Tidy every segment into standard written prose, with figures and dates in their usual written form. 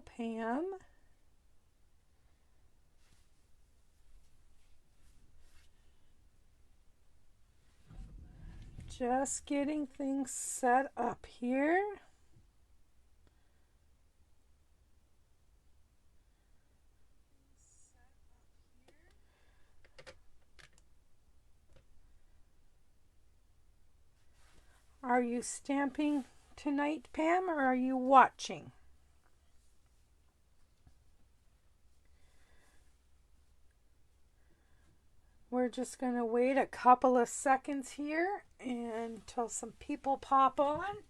Pam. Just getting things set up here. Are you stamping tonight, Pam, or are you watching? We're just going to wait a couple of seconds here until some people pop on.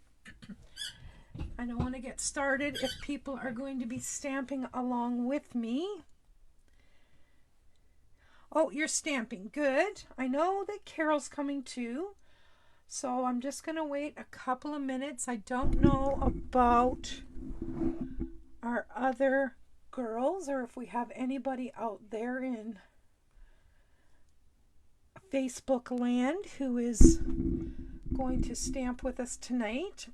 I don't want to get started if people are going to be stamping along with me. Oh, you're stamping. Good. I know that Carol's coming too. So I'm just going to wait a couple of minutes. I don't know about our other girls or if we have anybody out there in Facebook land who is going to stamp with us tonight.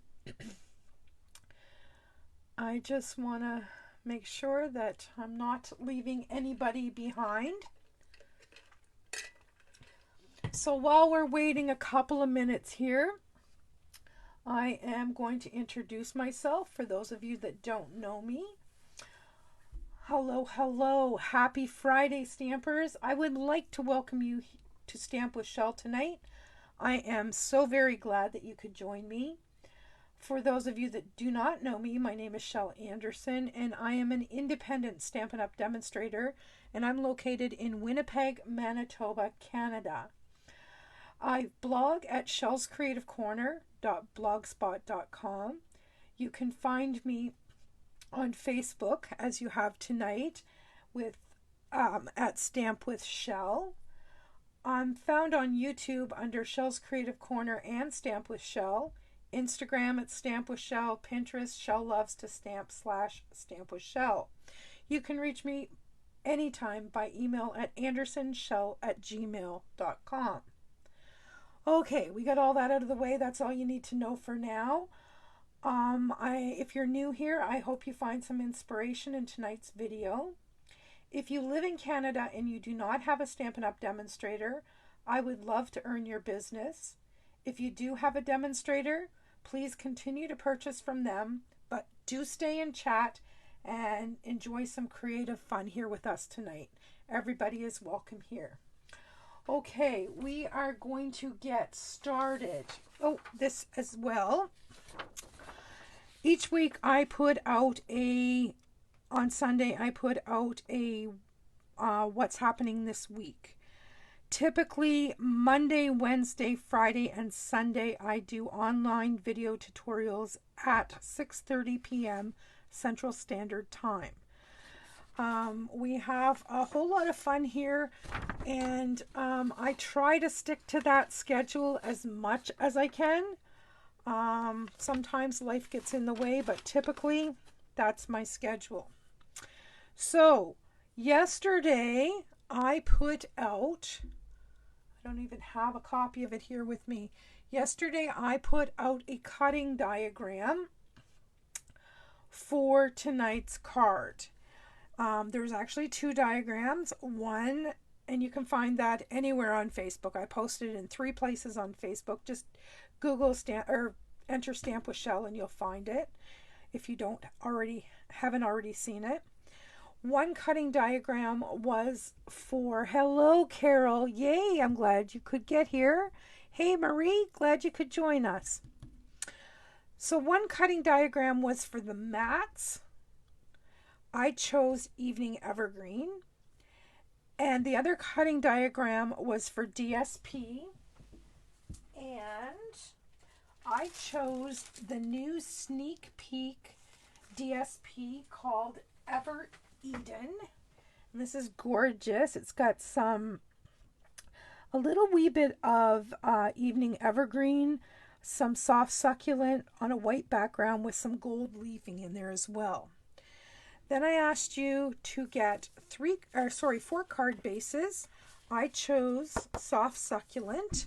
I just want to make sure that I'm not leaving anybody behind. So while we're waiting a couple of minutes here, I am going to introduce myself for those of you that don't know me. Hello, hello. Happy Friday, Stampers. I would like to welcome you to Stamp with Shel tonight. I am so very glad that you could join me. For those of you that do not know me, my name is Shel Anderson, and I am an independent Stampin' Up! Demonstrator, and I'm located in Winnipeg, Manitoba, Canada. I blog at shelscreativecorner.blogspot.com. You can find me on Facebook, as you have tonight, with at Stamp with Shel. I'm found on YouTube under Shel's Creative Corner and Stamp with Shel. Instagram at Stamp with Shel. Pinterest, Shel Loves to Stamp / Stamp with Shel. You can reach me anytime by email at andersonshel@gmail.com. Okay, we got all that out of the way. That's all you need to know for now. If you're new here, I hope you find some inspiration in tonight's video. If you live in Canada and you do not have a Stampin' Up! Demonstrator, I would love to earn your business. If you do have a demonstrator, please continue to purchase from them, but do stay in chat and enjoy some creative fun here with us tonight. Everybody is welcome here. Okay, we are going to get started. Oh, this as well. Each week I put out on Sunday I put out a what's happening this week. Typically Monday, Wednesday, Friday, and Sunday I do online video tutorials at 6:30 p.m. Central Standard Time. We have a whole lot of fun here, and I try to stick to that schedule as much as I can. Sometimes life gets in the way, but typically that's my schedule. So yesterday I put out, I don't even have a copy of it here with me. Yesterday I put out a cutting diagram for tonight's card. There's actually two diagrams. One, and you can find that anywhere on Facebook. I posted it in 3 places on Facebook. Just Google enter Stamp with Shel and you'll find it if you haven't already seen it. One cutting diagram was for, hello Carol, yay, I'm glad you could get here. Hey Marie, glad you could join us. So one cutting diagram was for the mats. I chose Evening Evergreen. And the other cutting diagram was for DSP. And I chose the new sneak peek DSP called Ever Eden. And this is gorgeous. It's got a little wee bit of Evening Evergreen, some soft succulent on a white background with some gold leafing in there as well. Then I asked you to get 4 card bases. I chose soft succulent.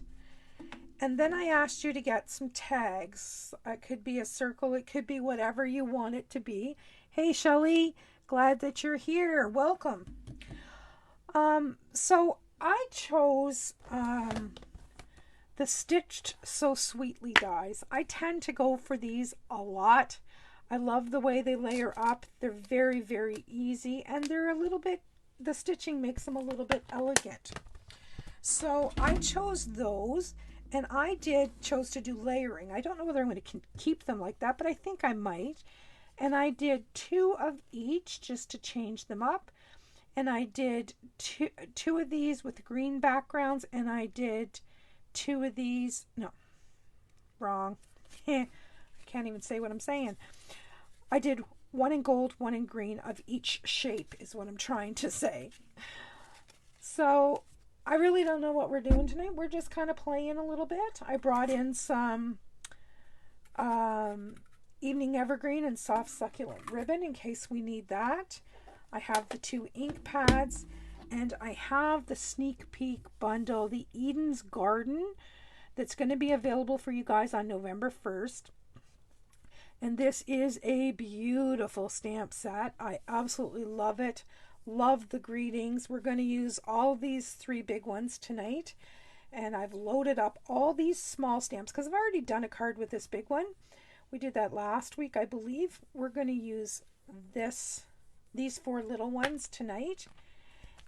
And then I asked you to get some tags. It could be a circle, it could be whatever you want it to be. Hey Shelly, glad that you're here. Welcome. So I chose the Stitched So Sweetly dies. I tend to go for these a lot. I love the way they layer up. They're very, very easy, and they're a little bit, the stitching makes them a little bit elegant. So I chose those, and chose to do layering. I don't know whether I'm going to keep them like that, but I think I might. And I did 2 of each just to change them up. And I did two of these with green backgrounds, and I did 2 of these. No, wrong. I can't even say what I'm saying. I did 1 in gold, 1 in green of each shape is what I'm trying to say. So I really don't know what we're doing tonight. We're just kind of playing a little bit. I brought in some Evening Evergreen and Soft Succulent ribbon in case we need that. I have the 2 ink pads, and I have the sneak peek bundle, the Eden's Garden, that's going to be available for you guys on November 1st. And this is a beautiful stamp set. I absolutely love it. Love the greetings. We're going to use all these 3 big ones tonight. And I've loaded up all these small stamps because I've already done a card with this big one. We did that last week, I believe. We're going to use these 4 little ones tonight.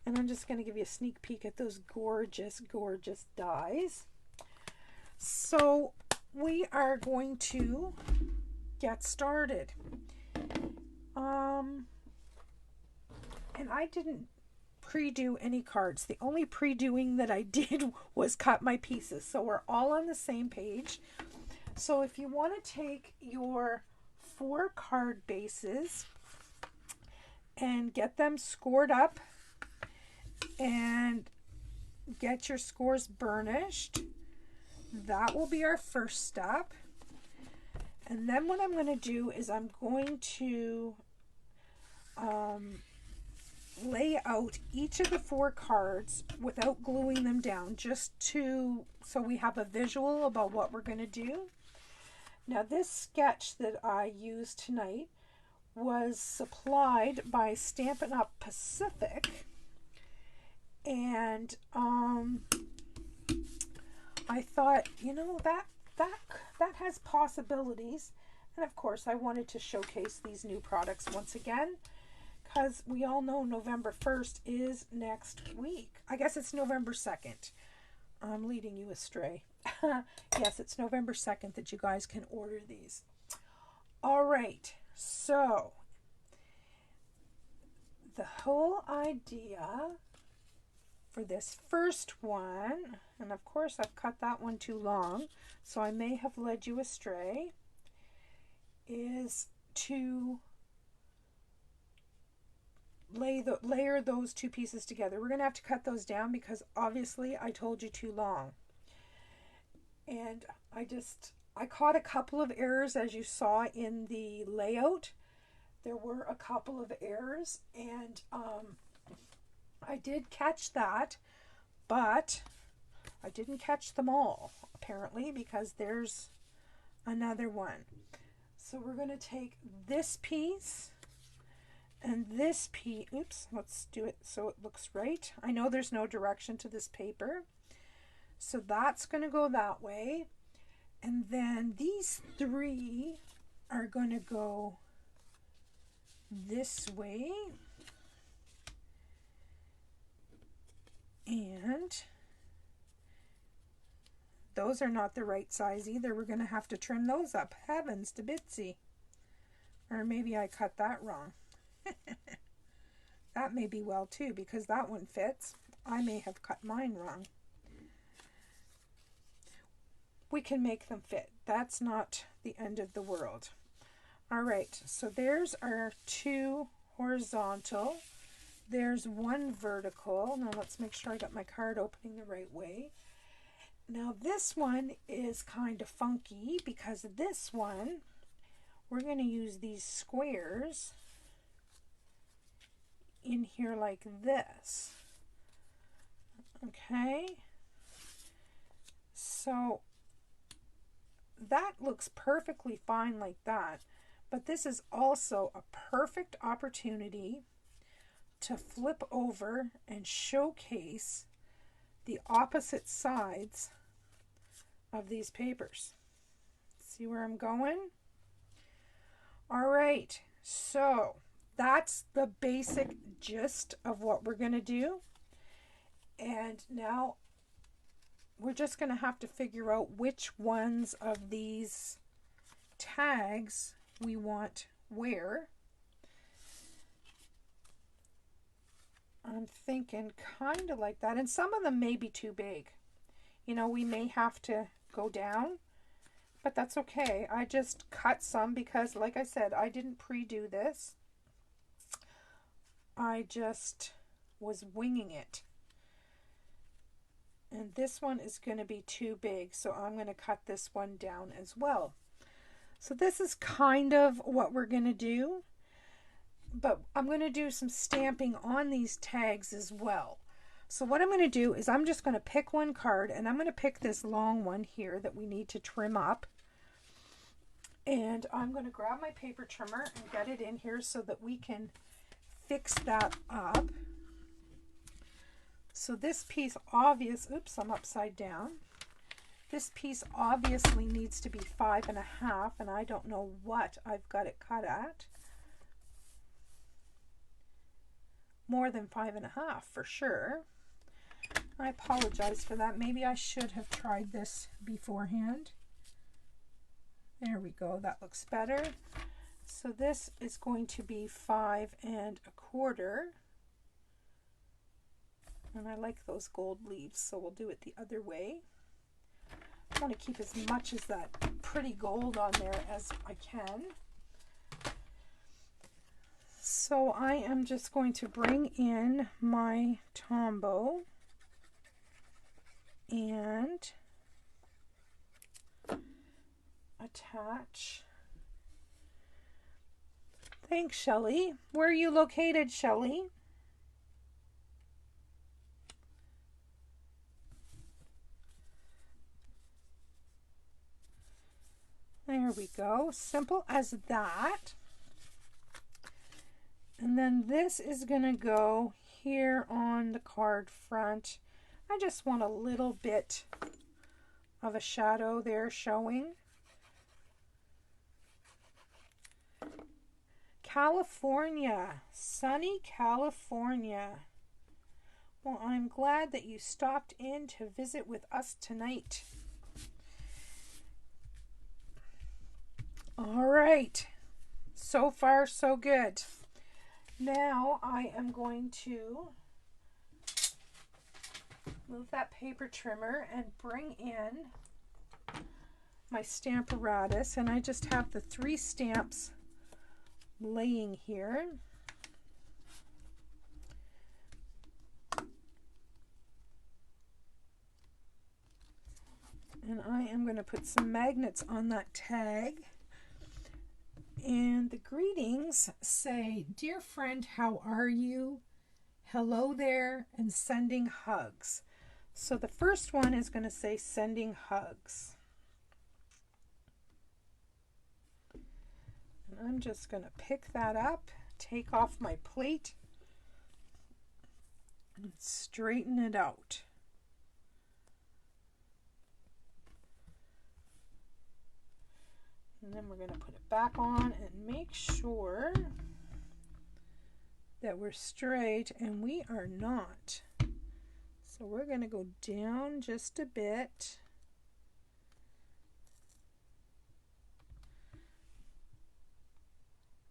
And I'm just going to give you a sneak peek at those gorgeous, gorgeous dies. So we are going to get started. And I didn't pre-do any cards. The only pre-doing that I did was cut my pieces. So we're all on the same page. So if you want to take your 4 card bases and get them scored up and get your scores burnished, that will be our first step. And then what I'm going to do is I'm going to lay out each of the 4 cards without gluing them down, so we have a visual about what we're going to do. Now this sketch that I used tonight was supplied by Stampin' Up Pacific, and I thought, you know, that has possibilities. And of course I wanted to showcase these new products once again, because we all know November 1st is next week. I guess it's November 2nd. I'm leading you astray. Yes, it's November 2nd that you guys can order these. All right, so the whole idea for this first one, and of course I've cut that one too long, so I may have led you astray, is to layer those 2 pieces together. We're going to have to cut those down because obviously I told you too long. And I caught a couple of errors, as you saw in the layout. There were a couple of errors, and I did catch that, but I didn't catch them all, apparently, because there's another one. So we're going to take this piece and this piece. Oops, let's do it so it looks right. I know there's no direction to this paper, so that's going to go that way. And then these 3 are going to go this way. And those are not the right size either. We're going to have to trim those up. Heavens to Bitsy. Or maybe I cut that wrong. That may be well too, because that one fits. I may have cut mine wrong. We can make them fit. That's not the end of the world. All right, so there's our 2 horizontal. There's 1 vertical. Now let's make sure I got my card opening the right way. Now this one is kind of funky because this one, we're going to use these squares in here like this. Okay, so that looks perfectly fine like that, But this is also a perfect opportunity to flip over and showcase the opposite sides of these papers. See where I'm going? All right, so that's the basic gist of what we're going to do. And now we're just going to have to figure out which ones of these tags we want where. I'm thinking kind of like that. And some of them may be too big. You know, we may have to go down, but that's okay. I just cut some because, like I said, I didn't pre-do this. I just was winging it. And this one is going to be too big, so I'm going to cut this one down as well. So this is kind of what we're going to do, but I'm going to do some stamping on these tags as well. So what I'm going to do is I'm just going to pick one card, and I'm going to pick this long one here that we need to trim up. And I'm going to grab my paper trimmer and get it in here so that we can fix that up. So this piece oops, I'm upside down. This piece obviously needs to be 5.5, and I don't know what I've got it cut at. More than 5.5 for sure. I apologize for that. Maybe I should have tried this beforehand. There we go. That looks better. So this is going to be 5.25. And I like those gold leaves, so we'll do it the other way. I want to keep as much of that pretty gold on there as I can. So I am just going to bring in my Tombow and attach. Thanks, Shelley. Where are you located, Shelley? There we go. Simple as that. And then this is going to go here on the card front. I just want a little bit of a shadow there showing. California, sunny California. Well, I'm glad that you stopped in to visit with us tonight. All right, so far so good. Now I am going to move that paper trimmer and bring in my Stamparatus, and I just have the 3 stamps laying here. And I am going to put some magnets on that tag. And the greetings say, "Dear friend, how are you? Hello there," and "sending hugs." So the first one is going to say "sending hugs." And I'm just going to pick that up, take off my plate, and straighten it out. And then we're going to put it back on and make sure that we're straight, and we are not. So we're going to go down just a bit.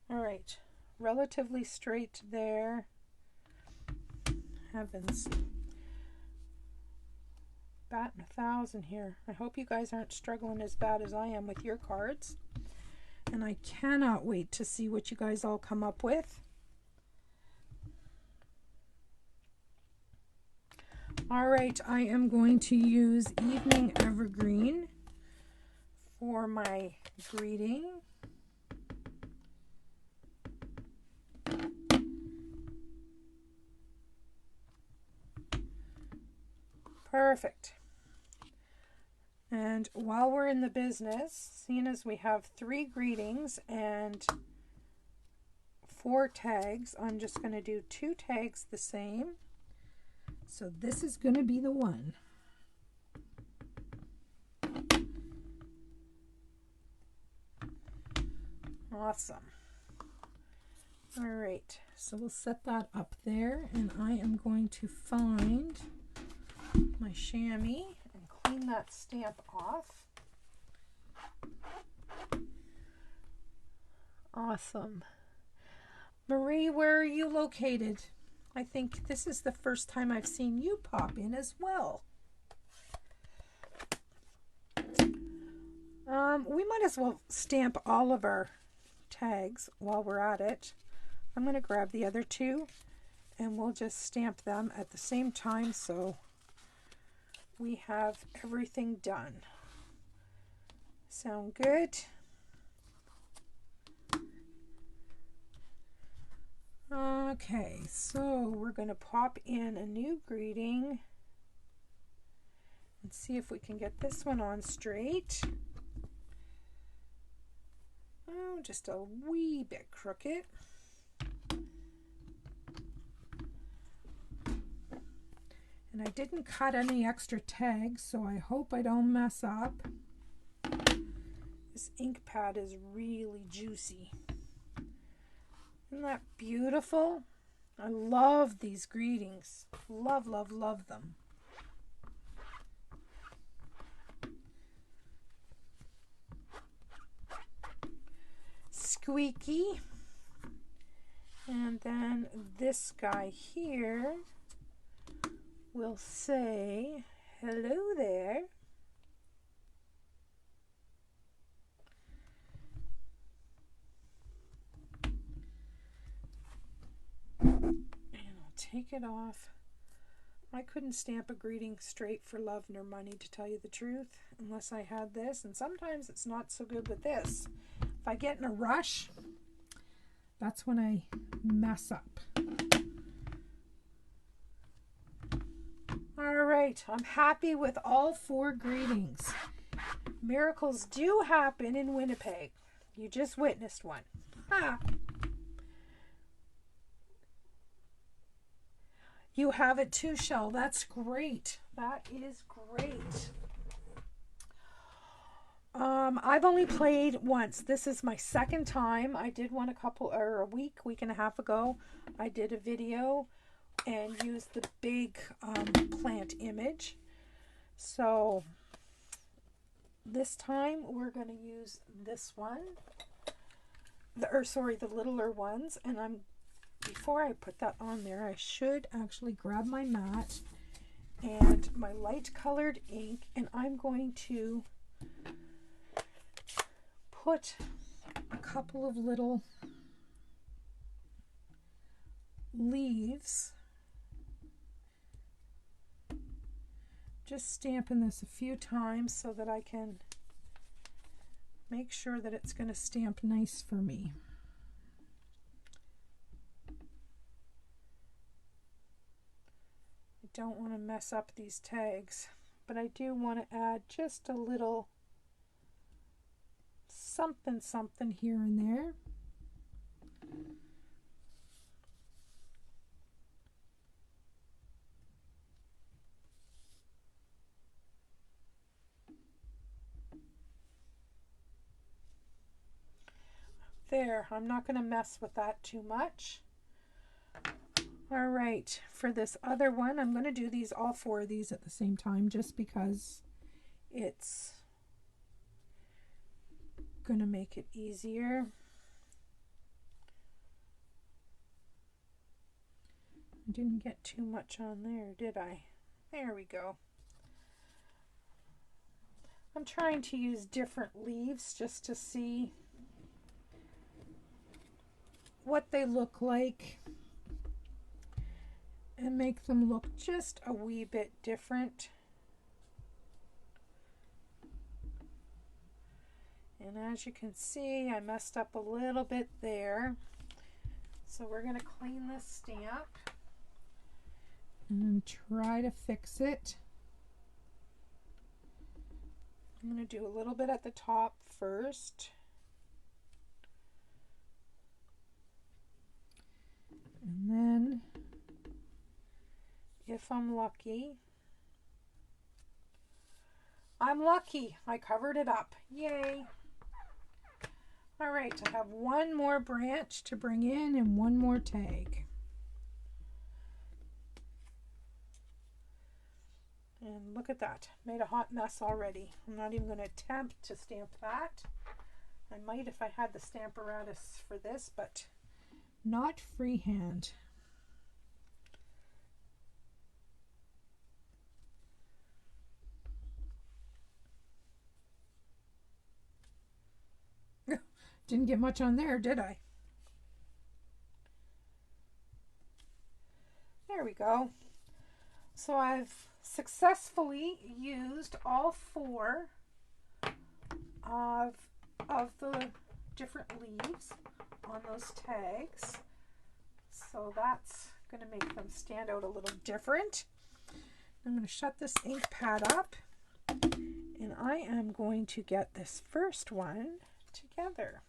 All right, relatively straight there. Heavens. Batting 1,000 here. I hope you guys aren't struggling as bad as I am with your cards. And I cannot wait to see what you guys all come up with. All right, I am going to use Evening Evergreen for my greeting. Perfect. And And while we're in the business, seeing as we have 3 greetings and 4 tags, I'm just going to do 2 tags the same. So this is going to be the one. Awesome. All right, so we'll set that up there, and I am going to find my chamois and clean that stamp off. Awesome. Marie, where are you located? I think this is the first time I've seen you pop in as well. We might as well stamp all of our tags while we're at it. I'm going to grab the other 2 and we'll just stamp them at the same time so we have everything done. Sound good? Okay, so we're going to pop in a new greeting and see if we can get this one on straight. Oh, just a wee bit crooked. And I didn't cut any extra tags, so I hope I don't mess up. This ink pad is really juicy. Isn't that beautiful? I love these greetings. Love, love, love them. Squeaky. And then this guy here will say, hello there. And I'll take it off. I couldn't stamp a greeting straight for love nor money, to tell you the truth, unless I had this. And sometimes it's not so good with this. If I get in a rush, that's when I mess up. All right, I'm happy with all 4 greetings. Miracles do happen in Winnipeg. You just witnessed one. Ha! You have it too, Shel. That's great. That is great. I've only played once. This is my 2nd time. I did one a week and a half ago. I did a video and used the big plant image. So this time we're going to use this one. The littler ones. And before I put that on there, I should actually grab my mat and my light colored ink, and I'm going to put a couple of little leaves. Just stamping this a few times so that I can make sure that it's going to stamp nice for me. I don't want to mess up these tags, but I do want to add just a little something here and there. There, I'm not going to mess with that too much. All right, for this other one, I'm going to do all 4 of these at the same time just because it's going to make it easier. I didn't get too much on there, did I? There we go. I'm trying to use different leaves just to see what they look like and make them look just a wee bit different. And as you can see, I messed up a little bit there. So we're going to clean this stamp and try to fix it. I'm going to do a little bit at the top first. And then, if I'm lucky, I covered it up. Yay! All right, I have one more branch to bring in and one more tag. And look at that, made a hot mess already. I'm not even going to attempt to stamp that. I might if I had the stamp apparatus for this, but not freehand. Didn't get much on there, did I? There we go. So I've successfully used all four of the different leaves on those tags. So that's going to make them stand out a little different. I'm going to shut this ink pad up and I am going to get this first one together.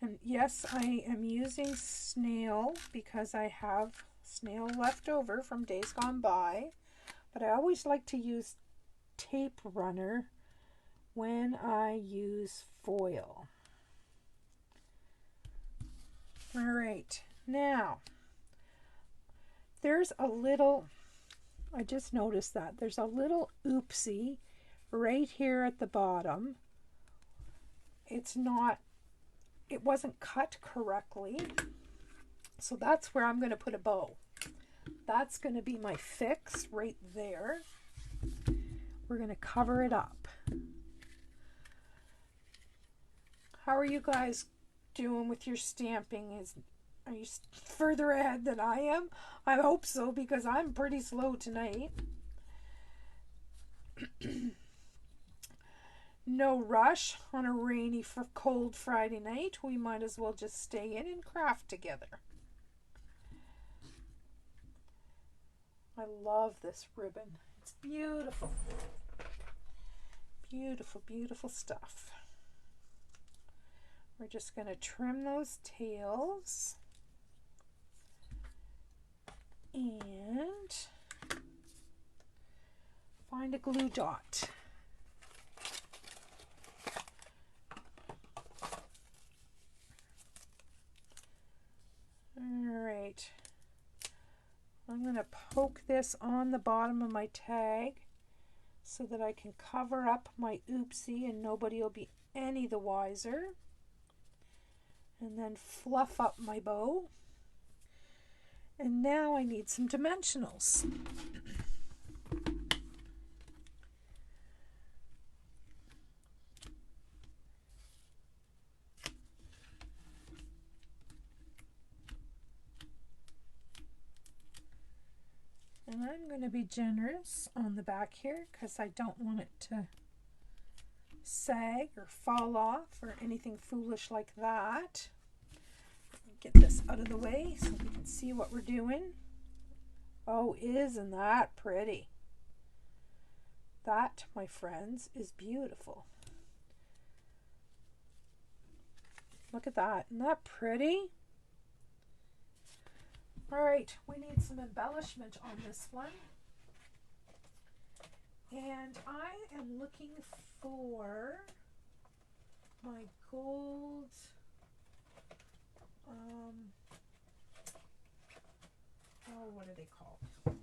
And yes, I am using snail because I have snail left over from days gone by, but I always like to use tape runner when I use foil. All right, now there's a little, I just noticed that there's a little oopsie right here at the bottom. It wasn't cut correctly, so that's where I'm going to put a bow. That's going to be my fix right there. We're going to cover it up. How are you guys doing with your stamping? Are you further ahead than I am? I hope so, because I'm pretty slow tonight. No rush on a rainy, cold Friday night. We might as well just stay in and craft together. I love this ribbon. It's beautiful. Beautiful, beautiful stuff. We're just going to trim those tails and find a glue dot. Alright, I'm going to poke this on the bottom of my tag so that I can cover up my oopsie and nobody will be any the wiser. And then fluff up my bow. And now I need some dimensionals. And I'm going to be generous on the back here because I don't want it to sag or fall off or anything foolish like that. Get this out of the way so we can see what we're doing. Oh, isn't that pretty? That, my friends, is beautiful. Look at that. Isn't that pretty? All right, we need some embellishment on this one. And I am looking for my gold, oh, what are they called?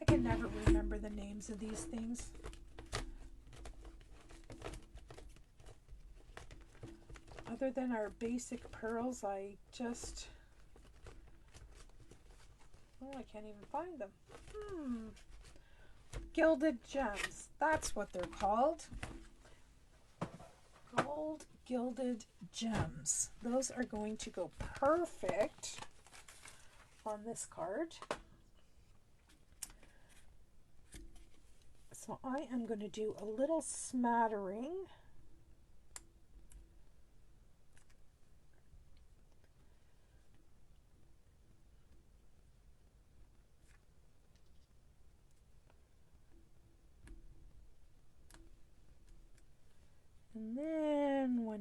I can never remember the names of these things. Other than our basic pearls, I can't even find them. Gilded gems. That's what they're called. Gold gilded gems. Those are going to go perfect on this card. So I am going to do a little smattering.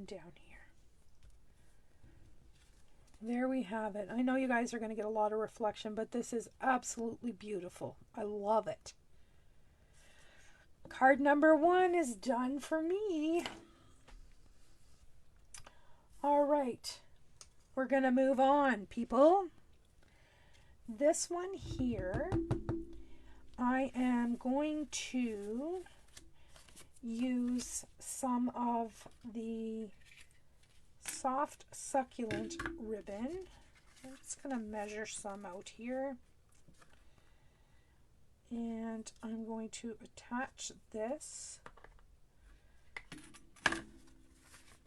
one down here. There we have it. I know you guys are going to get a lot of reflection, but this is absolutely beautiful. I love it. Card number 1 is done for me. All right, we're going to move on, people. This one here, I am going to use some of the soft succulent ribbon. I'm just going to measure some out here. And I'm going to attach this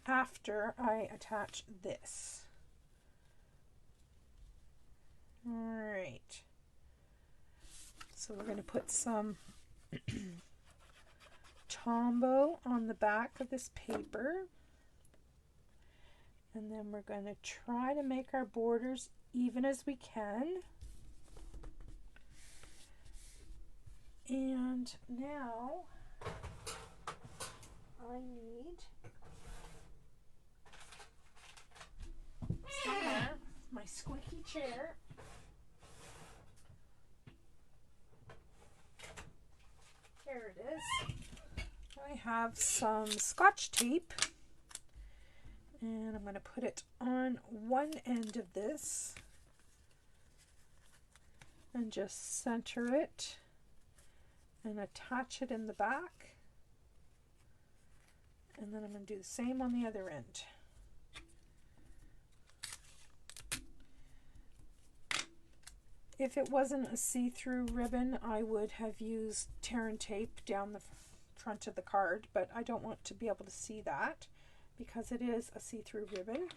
after I attach this. All right. So we're going to put some Tombow on the back of this paper. And then we're going to try to make our borders even as we can. And now I need somewhere my squeaky chair. There it is. I have some Scotch tape. And I'm going to put it on one end of this and just center it and attach it in the back. And then I'm going to do the same on the other end. If it wasn't a see-through ribbon, I would have used tear and tape down the front of the card, but I don't want to be able to see that, because it is a see-through ribbon.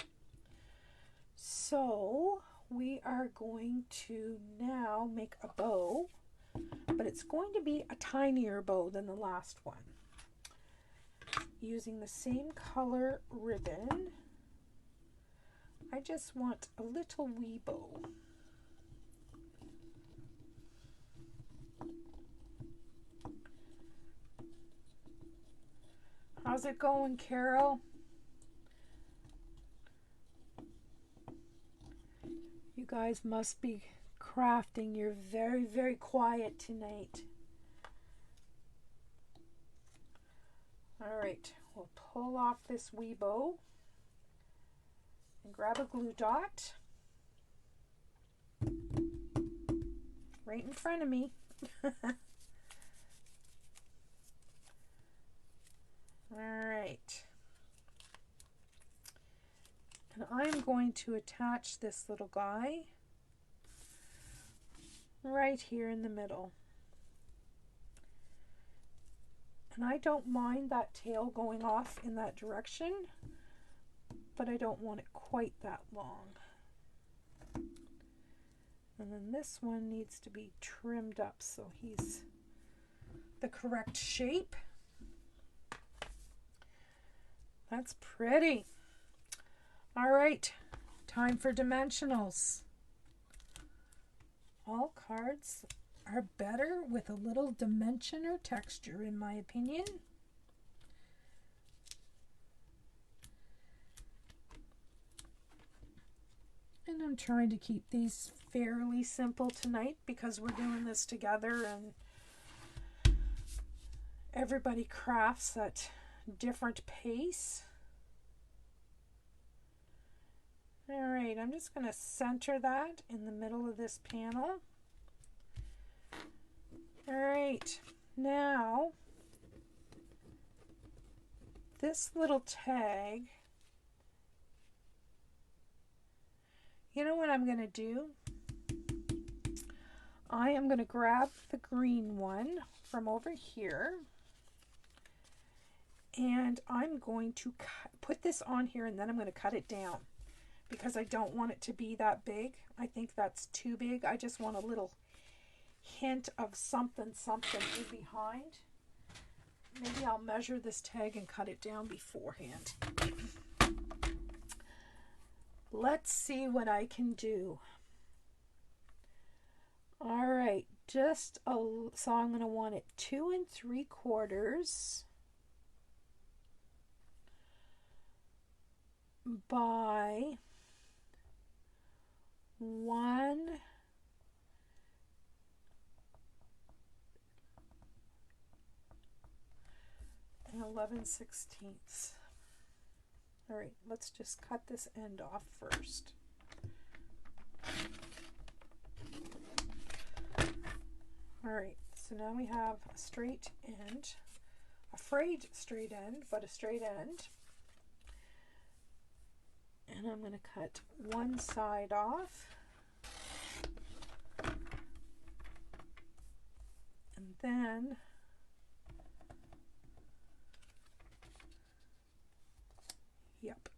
So we are going to now make a bow, but it's going to be a tinier bow than the last one. Using the same color ribbon, I just want a little wee bow. How's it going, Carol? You guys must be crafting. You're very, very quiet tonight. All right, we'll pull off this wee bow and grab a glue dot right in front of me. All right. And I'm going to attach this little guy right here in the middle. And I don't mind that tail going off in that direction, but I don't want it quite that long. And then this one needs to be trimmed up so he's the correct shape. That's pretty. All right, time for dimensionals. All cards are better with a little dimension or texture, in my opinion. And I'm trying to keep these fairly simple tonight because we're doing this together and everybody crafts at different pace. All right, I'm just going to center that in the middle of this panel. All right, now this little tag, you know what I'm going to do? I am going to grab the green one from over here, and I'm going to put this on here, and then I'm going to cut it down because I don't want it to be that big. I think that's too big. I just want a little hint of something in behind. Maybe I'll measure this tag and cut it down beforehand. Let's see what I can do. All right, so I'm going to want it 2 3/4. by 1 11/16. All right, let's just cut this end off first. All right, so now we have a straight end, a frayed straight end, but a straight end. And I'm going to cut one side off. And then yep.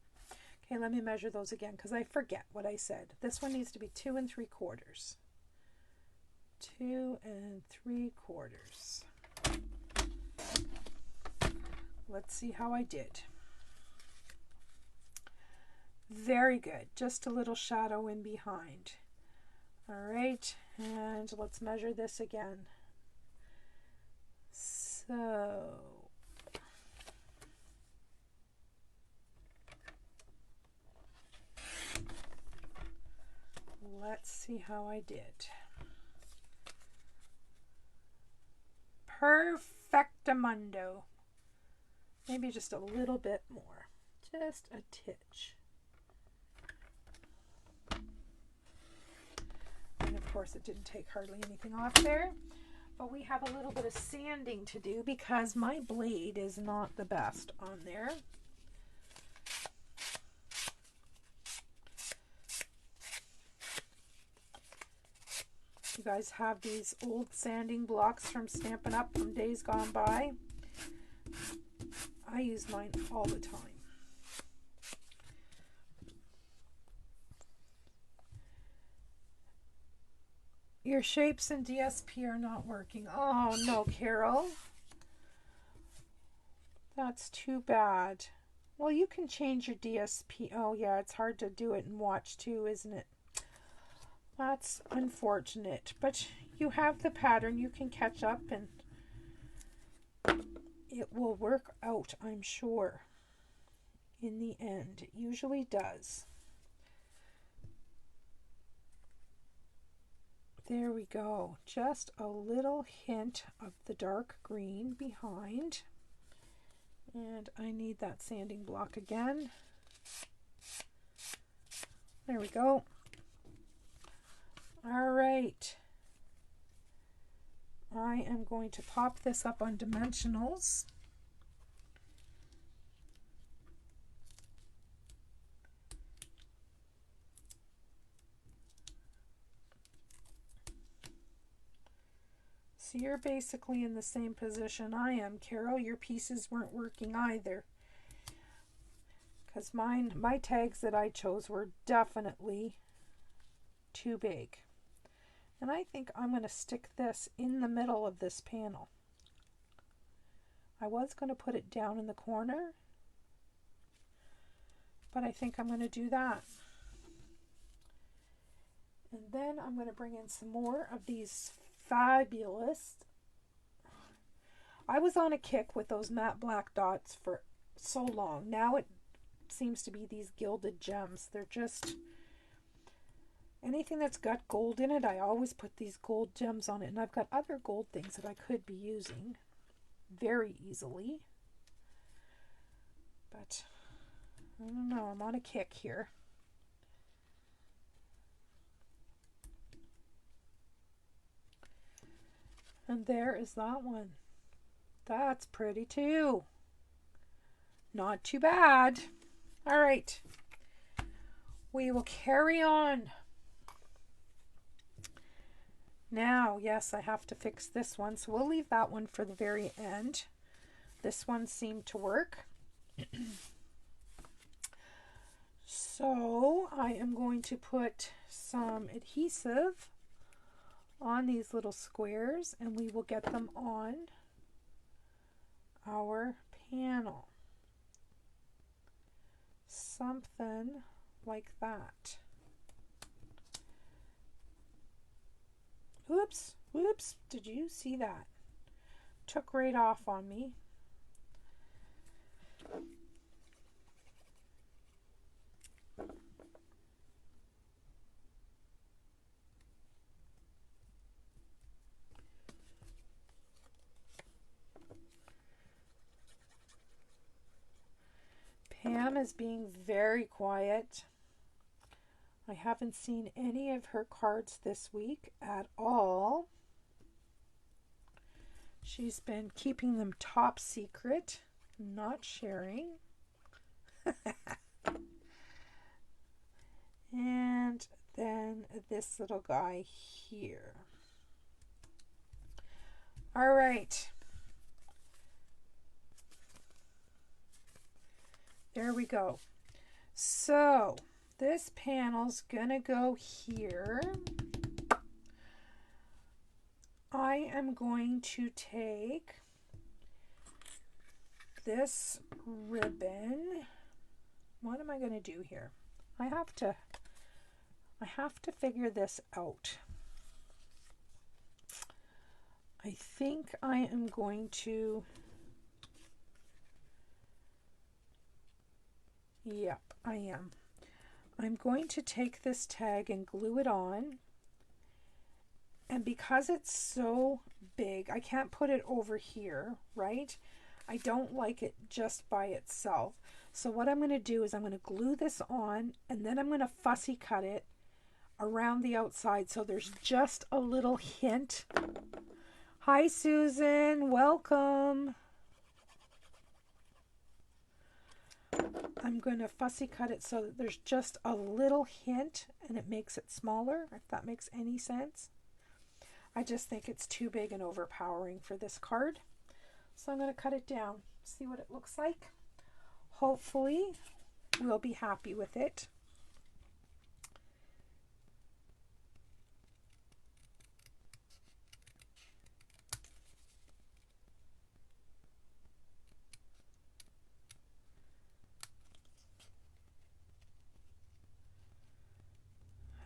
Okay, let me measure those again because I forget what I said. This one needs to be 2 3/4. 2 3/4. Let's see how I did. Very good. Just a little shadow in behind. All right, and let's measure this again. So let's see how I did. Perfectamundo. Maybe just a little bit more. Just a titch. And of course it didn't take hardly anything off there. But we have a little bit of sanding to do because my blade is not the best on there. You guys have these old sanding blocks from Stampin' Up! From days gone by. I use mine all the time. Your shapes in DSP are not working. Oh no, Carol. That's too bad. Well, you can change your DSP. Oh yeah, it's hard to do it and watch too, isn't it? That's unfortunate, but you have the pattern. You can catch up and it will work out, I'm sure. In the end, it usually does. There we go. Just a little hint of the dark green behind. And I need that sanding block again. There we go. All right. I am going to pop this up on dimensionals. So you're basically in the same position I am, Carol. Your pieces weren't working either. Because my tags that I chose were definitely too big. And I think I'm going to stick this in the middle of this panel. I was going to put it down in the corner, but I think I'm going to do that. And then I'm going to bring in some more of these fabulous. I was on a kick with those matte black dots for so long. Now it seems to be these gilded gems. They're just anything that's got gold in it, I always put these gold gems on it. And I've got other gold things that I could be using very easily. But I don't know, I'm on a kick here. And there is that one. That's pretty too. Not too bad. All right. We will carry on. Now, yes, I have to fix this one, so we'll leave that one for the very end. This one seemed to work. So I am going to put some adhesive on these little squares and we will get them on our panel. Something like that. Oops, whoops, did you see that? Took right off on me. Pam is being very quiet. I haven't seen any of her cards this week at all. She's been keeping them top secret, not sharing. And then this little guy here. All right. There we go. So this panel's gonna go here. I am going to take this ribbon. What am I going to do here? I have to figure this out. I think I am going to, yep, I am. I'm going to take this tag and glue it on. And because it's so big, I can't put it over here, right? I don't like it just by itself. So what I'm going to do is I'm going to glue this on, and then I'm going to fussy cut it around the outside so there's just a little hint. Hi, Susan. Welcome. I'm going to fussy cut it so that there's just a little hint and it makes it smaller, if that makes any sense. I just think it's too big and overpowering for this card. So I'm going to cut it down, see what it looks like. Hopefully we'll be happy with it.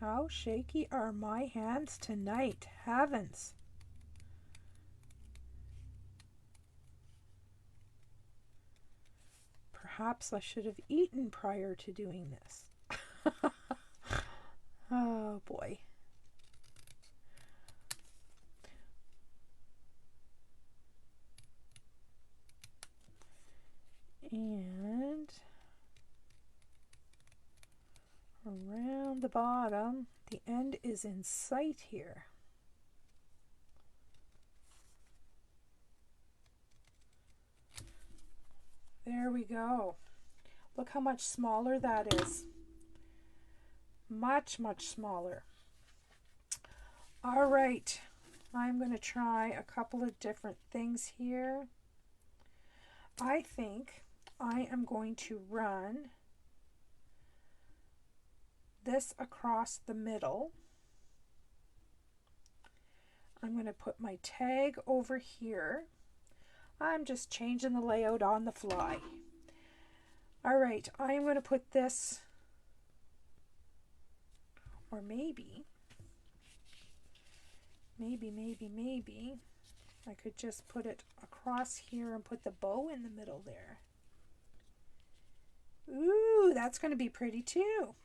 How shaky are my hands tonight? Heavens. Perhaps I should have eaten prior to doing this. Oh boy. And around the bottom, the end is in sight here. There we go. Look how much smaller that is. Much, much smaller. All right, I'm going to try a couple of different things here. I think I am going to run this across the middle. I'm going to put my tag over here. I'm just changing the layout on the fly. All right, I'm going to put this, or maybe, I could just put it across here and put the bow in the middle there. Ooh, that's going to be pretty too.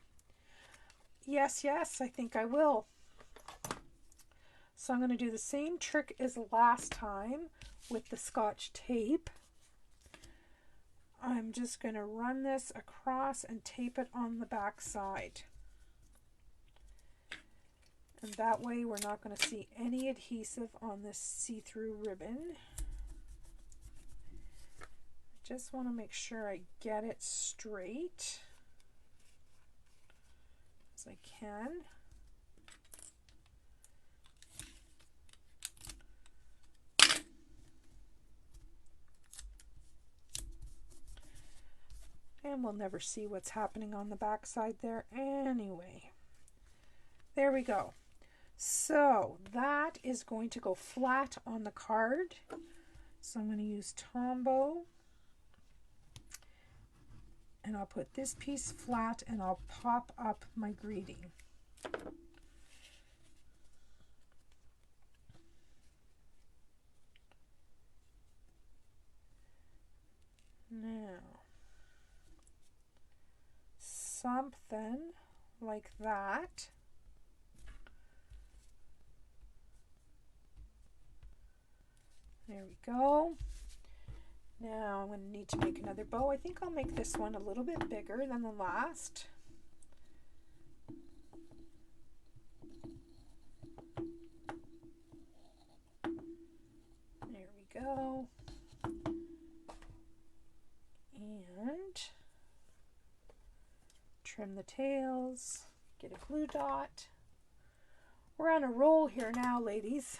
Yes, I think I will. So I'm going to do the same trick as last time with the Scotch tape. I'm just going to run this across and tape it on the back side. And that way we're not going to see any adhesive on this see-through ribbon. Just want to make sure I get it straight as I can. And we'll never see what's happening on the back side there anyway. There we go. So that is going to go flat on the card. So I'm going to use Tombow. And I'll put this piece flat and I'll pop up my greeting. Now, something like that. There we go. Now I'm going to need to make another bow. I think I'll make this one a little bit bigger than the last. There we go. And trim the tails, get a glue dot. We're on a roll here now, ladies.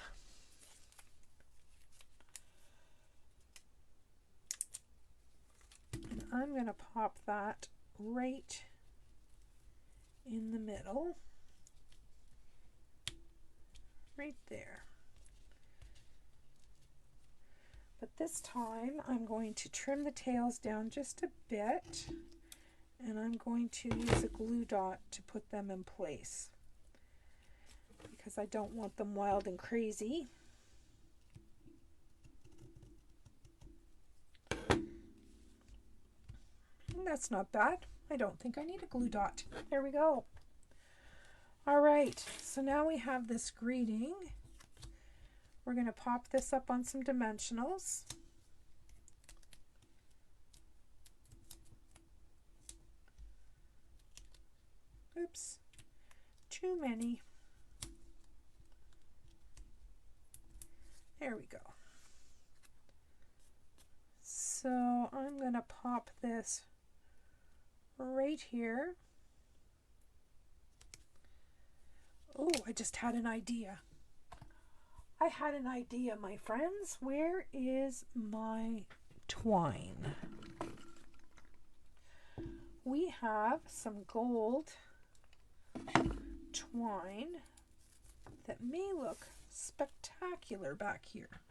And I'm going to pop that right in the middle, right there. But this time I'm going to trim the tails down just a bit, and I'm going to use a glue dot to put them in place because I don't want them wild and crazy. And that's not bad. I don't think I need a glue dot. There we go. All right, so now we have this greeting. We're going to pop this up on some dimensionals. Oops, too many. There we go. So I'm going to pop this right here. Oh, I just had an idea. I had an idea, my friends. Where is my twine? We have some gold twine that may look spectacular back here.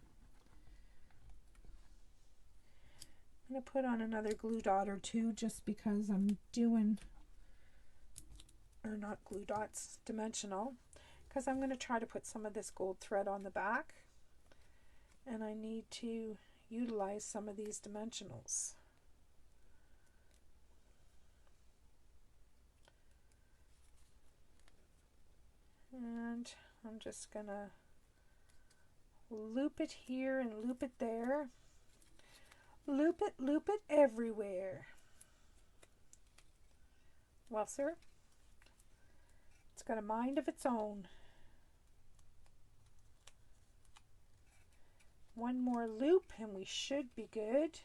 I'm going to put on another glue dot or two just because I'm doing, or not glue dots, dimensional, because I'm going to try to put some of this gold thread on the back, and I need to utilize some of these dimensionals. And I'm just going to loop it here and loop it there. Loop it everywhere. Well, sir, it's got a mind of its own. One more loop and we should be good.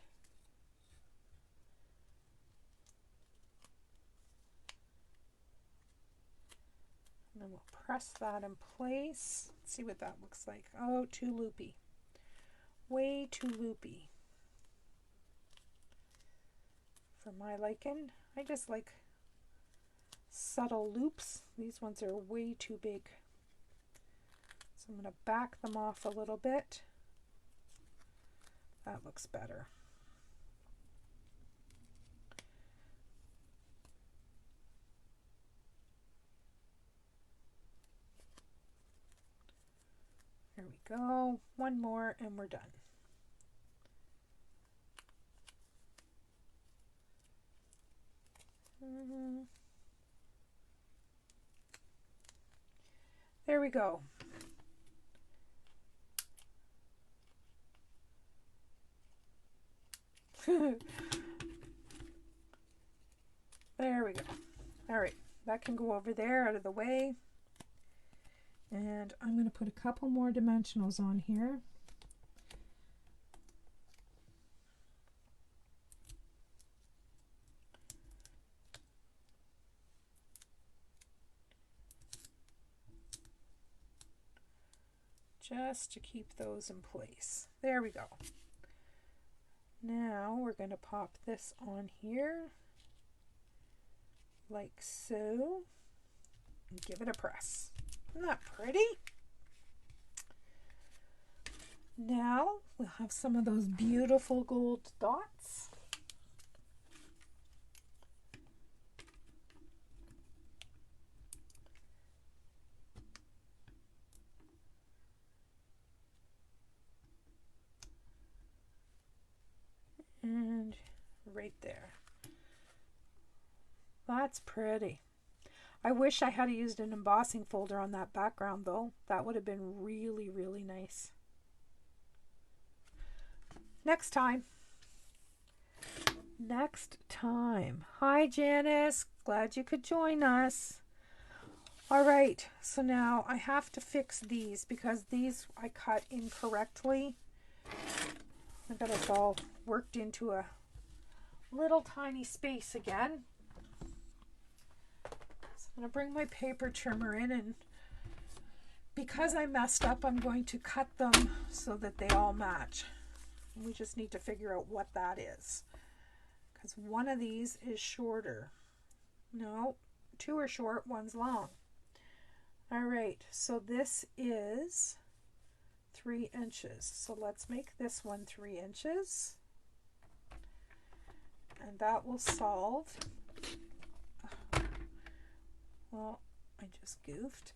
And then we'll press that in place. Let's see what that looks like. Oh, too loopy. Way too loopy. For my liking, I just like subtle loops. These ones are way too big. So I'm going to back them off a little bit. That looks better. There we go. One more and we're done. There we go. There we go. All right, that can go over there out of the way. And I'm going to put a couple more dimensionals on here. Just to keep those in place. There we go. Now we're going to pop this on here like so and give it a press. Isn't that pretty? Now we'll have some of those beautiful gold dots. And right there. That's pretty. I wish I had used an embossing folder on that background though. That would have been really, really nice. Next time. next time. Hi, Janice. Glad you could join us. All right, so now I have to fix these because these I cut incorrectly. I got us all worked into a little tiny space again. So I'm going to bring my paper trimmer in, and because I messed up, I'm going to cut them so that they all match. We just need to figure out what that is, because one of these is shorter. No, two are short, one's long. All right, so this is 3 inches. So let's make this one 3 inches. And that will solve, well, I just goofed.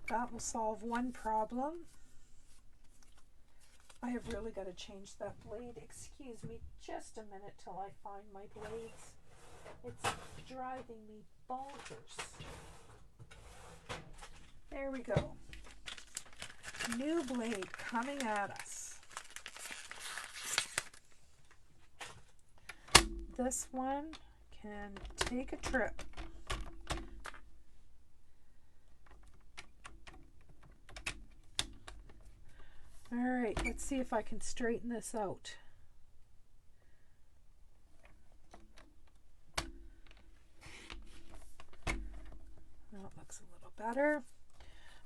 That will solve one problem. I have really got to change that blade. Excuse me just a minute till I find my blades. It's driving me bonkers. There we go. New blade coming at us. This one can take a trip. All right, let's see if I can straighten this out. That looks a little better.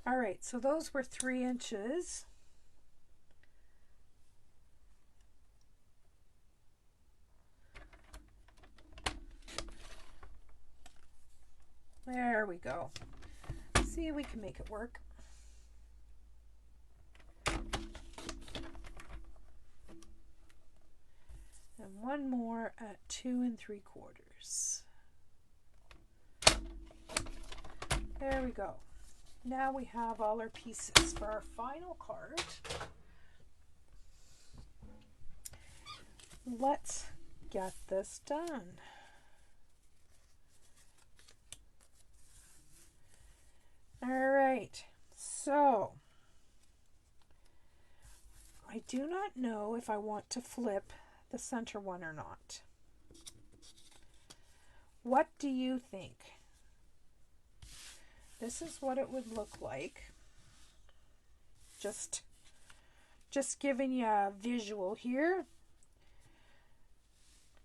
All right, so those were 3 inches. There we go. See, we can make it work. And one more at 2 3/4. There we go. Now we have all our pieces for our final card. Let's get this done. All right, so I do not know if I want to flip the center one or not. What do you think? This is what it would look like. Just giving you a visual here.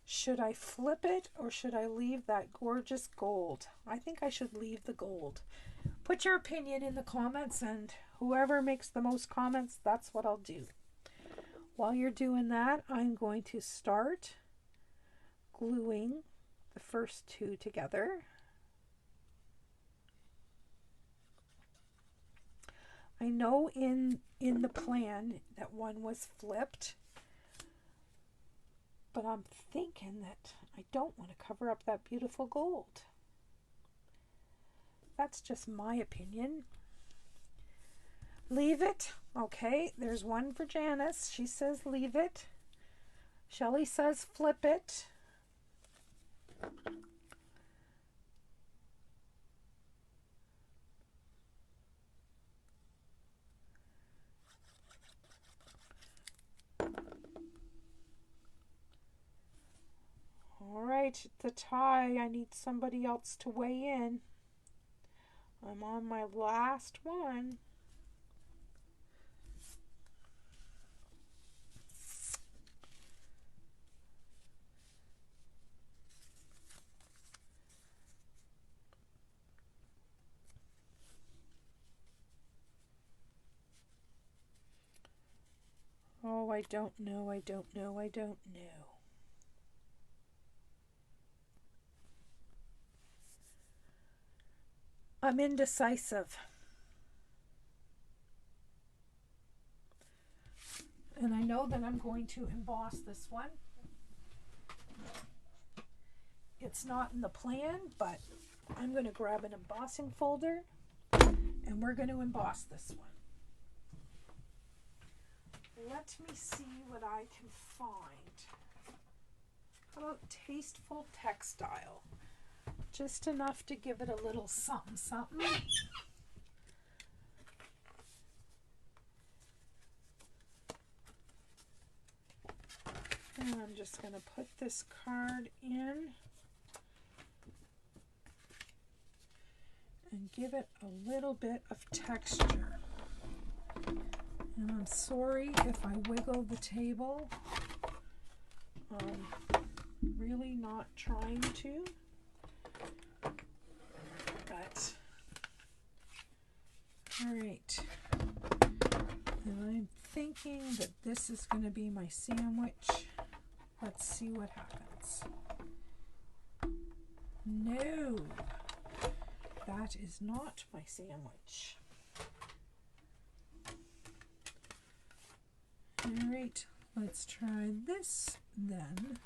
Should I flip it or should I leave that gorgeous gold? I think I should leave the gold. Put your opinion in the comments, and whoever makes the most comments, that's what I'll do. While you're doing that, I'm going to start gluing the first 2 together. I know in the plan that one was flipped, but I'm thinking that I don't want to cover up that beautiful gold. That's just my opinion. Leave it. Okay, there's one for Janice. She says leave it. Shelley says flip it. All right, the tie. I need somebody else to weigh in. I'm on my last one. Oh, I don't know, I don't know, I don't know. I'm indecisive. And I know that I'm going to emboss this one. It's not in the plan, but I'm going to grab an embossing folder and we're going to emboss this one. Let me see what I can find. How about tasteful textile? Just enough to give it a little something, something. And I'm just going to put this card in and give it a little bit of texture. And I'm sorry if I wiggle the table. Really not trying to, but all right. And I'm thinking that this is going to be my sandwich. Let's see what happens. No, that is not my sandwich. All right, let's try this then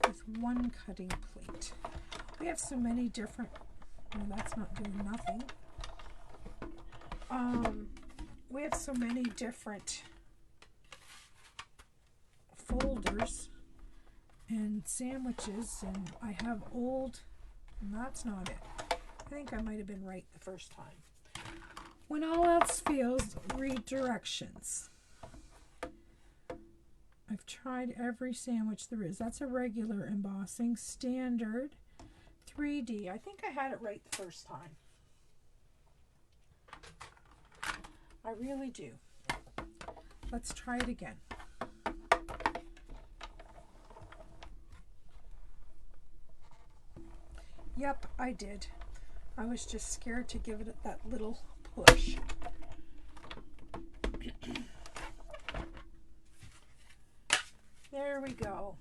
with one cutting plate. We have so many different, well, that's not doing nothing. We have so many different folders and sandwiches, and I have old, and that's not it. I think I might have been right the first time. When all else fails, read directions. I've tried every sandwich there is. That's a regular embossing, standard, 3D. I think I had it right the first time. I really do. Let's try it again. Yep, I did. I was just scared to give it that little push. There we go.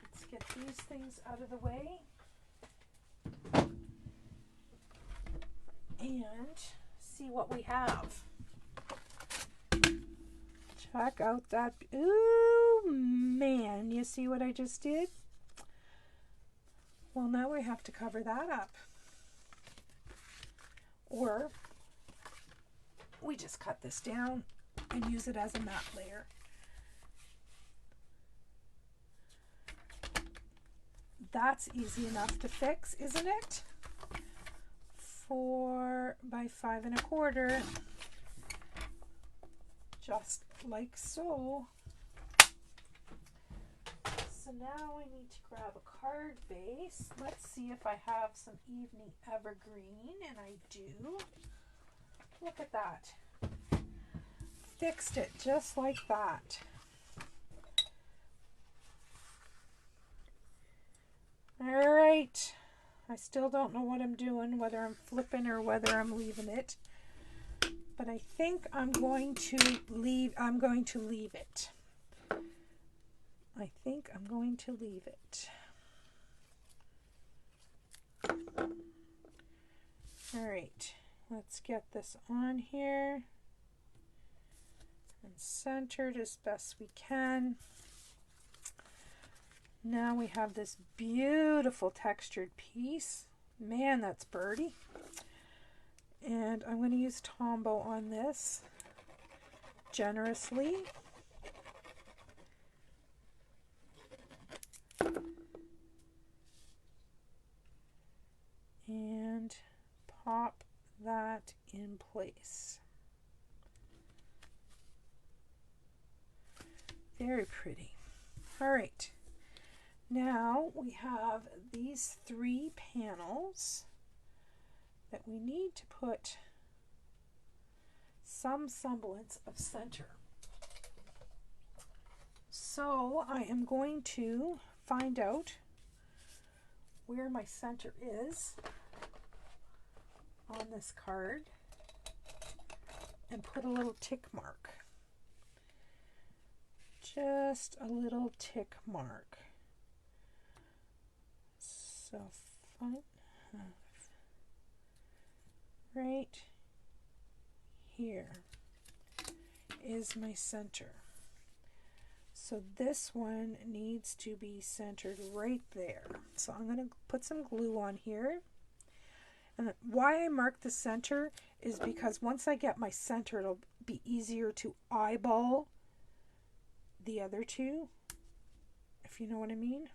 Let's get these things out of the way. And see what we have. Check out that. Ooh, man. You see what I just did? Well, now I have to cover that up. Or we just cut this down and use it as a matte layer. That's easy enough to fix, isn't it? 4 by 5 1/4, just like so. So now I need to grab a card base. Let's see if I have some evening evergreen, and I do. Look at that. Fixed it just like that. All right. I still don't know what I'm doing, whether I'm flipping or whether I'm leaving it. But I think I'm going to leave it. I think I'm going to leave it. All right. Let's get this on here and centered as best we can. Now we have this beautiful textured piece. Man, that's birdie. And I'm going to use Tombow on this generously. And pop that in place. Very pretty. All right. Now we have these 3 panels that we need to put some semblance of center. So I am going to find out where my center is on this card and put a little tick mark. Just a little tick mark. So right here is my center. So this one needs to be centered right there. So I'm going to put some glue on here. And why I mark the center is because once I get my center, it'll be easier to eyeball the other two, if you know what I mean.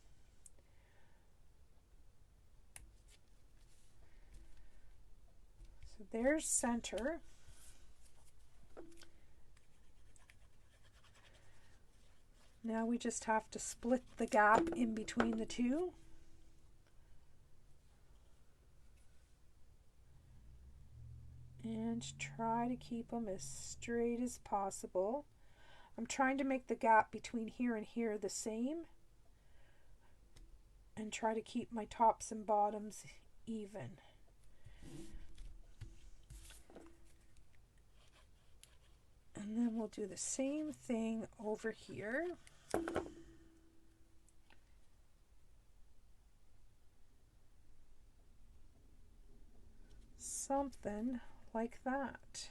So there's center. Now we just have to split the gap in between the two. And try to keep them as straight as possible. I'm trying to make the gap between here and here the same, and try to keep my tops and bottoms even. And then we'll do the same thing over here. Something like that.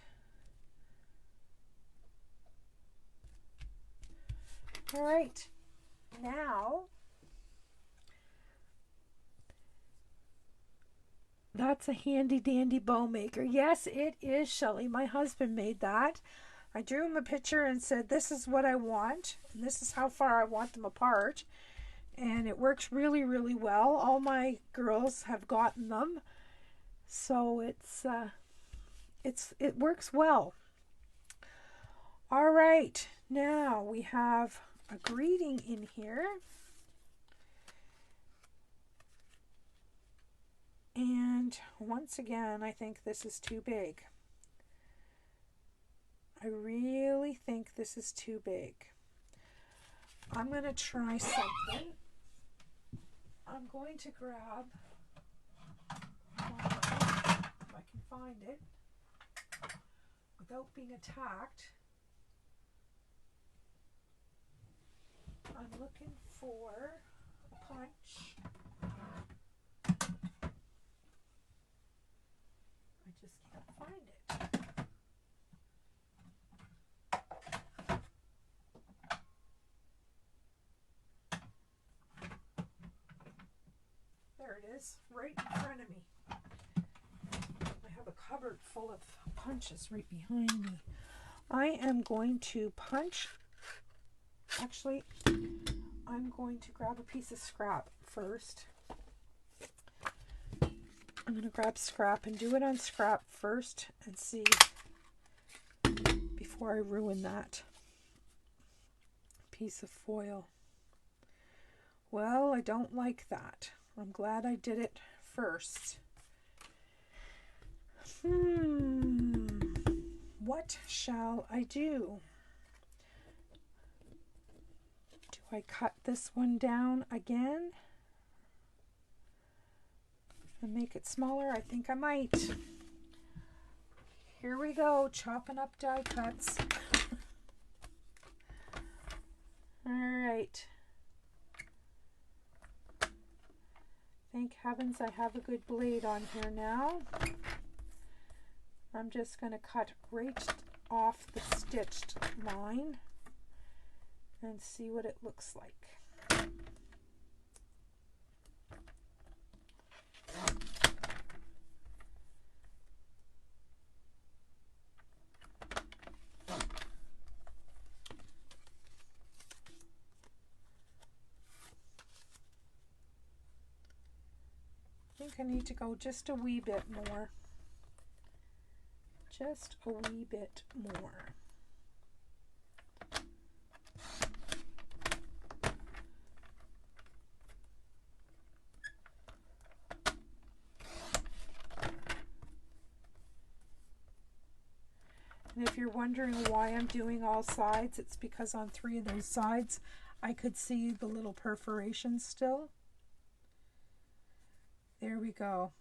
All right, now that's a handy dandy bow maker. Yes, it is, Shelley. My husband made that. I drew him a picture and said, this is what I want, and this is how far I want them apart. And it works really, really well. All my girls have gotten them. So it works well. All right, now we have a greeting in here. And once again, I think this is too big. I really think this is too big. I'm going to try something. I'm going to grab, if I can find it, without being attacked. I'm looking for a punch. I just can't find it. There it is, right in front of me. I have a cupboard full of punches right behind me. I am going to punch. Actually, I'm going to grab a piece of scrap first. I'm going to grab scrap and do it on scrap first and see before I ruin that piece of foil. Well, I don't like that. I'm glad I did it first. What shall I do? Do I cut this one down again and make it smaller? I think I might. Here we go, chopping up die cuts. All right. Thank heavens I have a good blade on here now. I'm just going to cut right off the stitched line and see what it looks like. I think I need to go just a wee bit more. Just a wee bit more. And if you're wondering why I'm doing all sides, it's because on 3 of those sides I could see the little perforations still. There we go.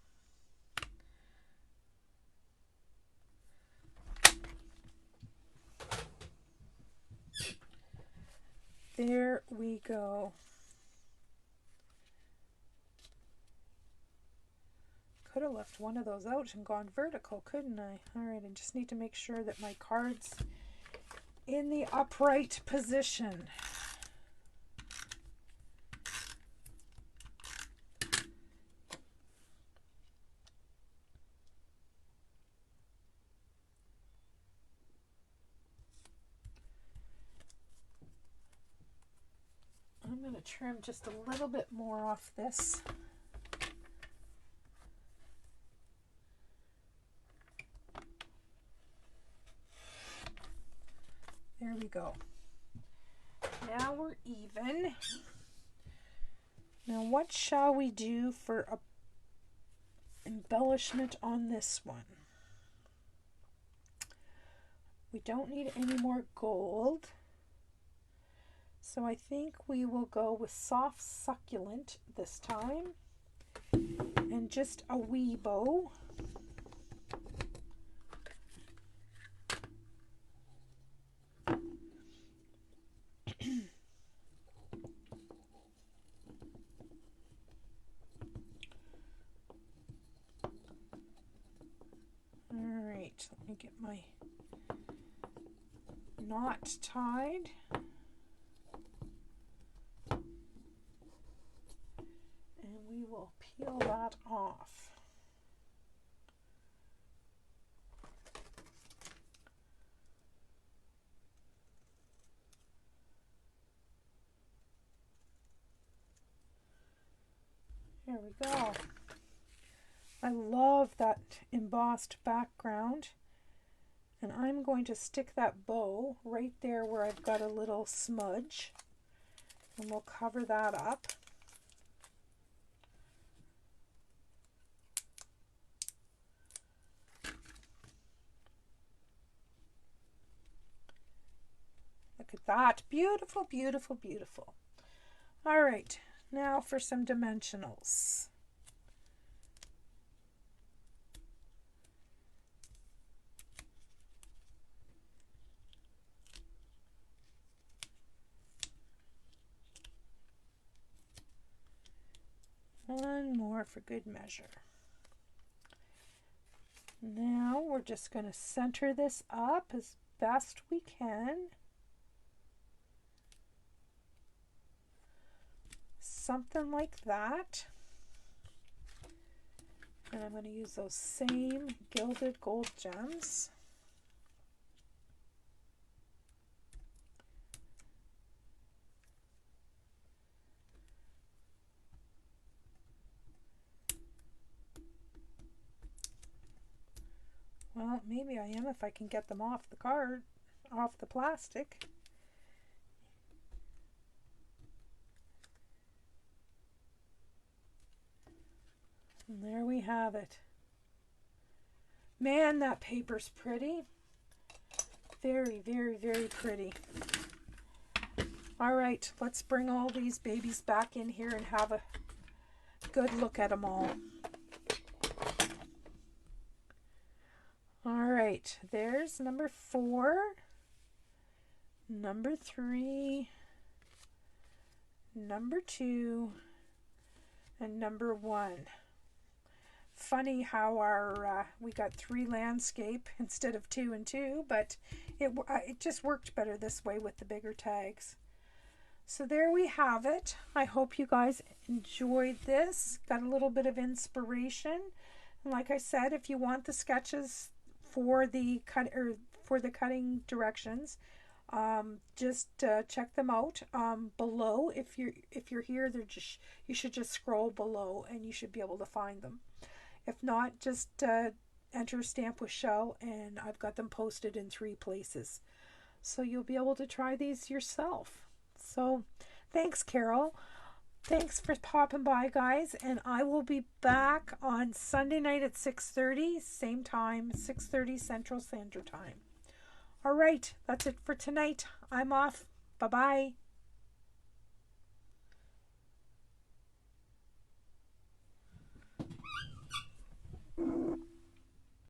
There we go. Could have left one of those out and gone vertical, couldn't I? All right, I just need to make sure that my card's in the upright position. I'm going to trim just a little bit more off this. There we go. Now we're even. Now what shall we do for a embellishment on this one? We don't need any more gold. So I think we will go with soft succulent this time. And just a wee bow. Alright, let me get my knot tied. And we will peel that off. There we go. I love that embossed background. And I'm going to stick that bow right there where I've got a little smudge. And we'll cover that up. Look at that. Beautiful, beautiful, beautiful. All right, now for some dimensionals. One more for good measure. Now we're just going to center this up as best we can. Something like that. And I'm going to use those same gilded gold gems. Well, maybe I am if I can get them off the card, off the plastic. And there we have it. Man, that paper's pretty. Very, very, very pretty. All right, let's bring all these babies back in here and have a good look at them all. All right, there's number 4, number 3, number 2, and number 1. Funny how our we got 3 landscape instead of 2 and 2, but it just worked better this way with the bigger tags. So there we have it. I hope you guys enjoyed this. Got a little bit of inspiration. And like I said, if you want the sketches for the cutting directions, just check them out below. If you're here, you should just scroll below and you should be able to find them. If not, just enter Stamp with Shel, and I've got them posted in 3 places, so you'll be able to try these yourself. So thanks, Carol. Thanks for popping by, guys, and I will be back on Sunday night at 6:30, same time, 6:30 Central Standard Time. All right, that's it for tonight. I'm off. Bye-bye.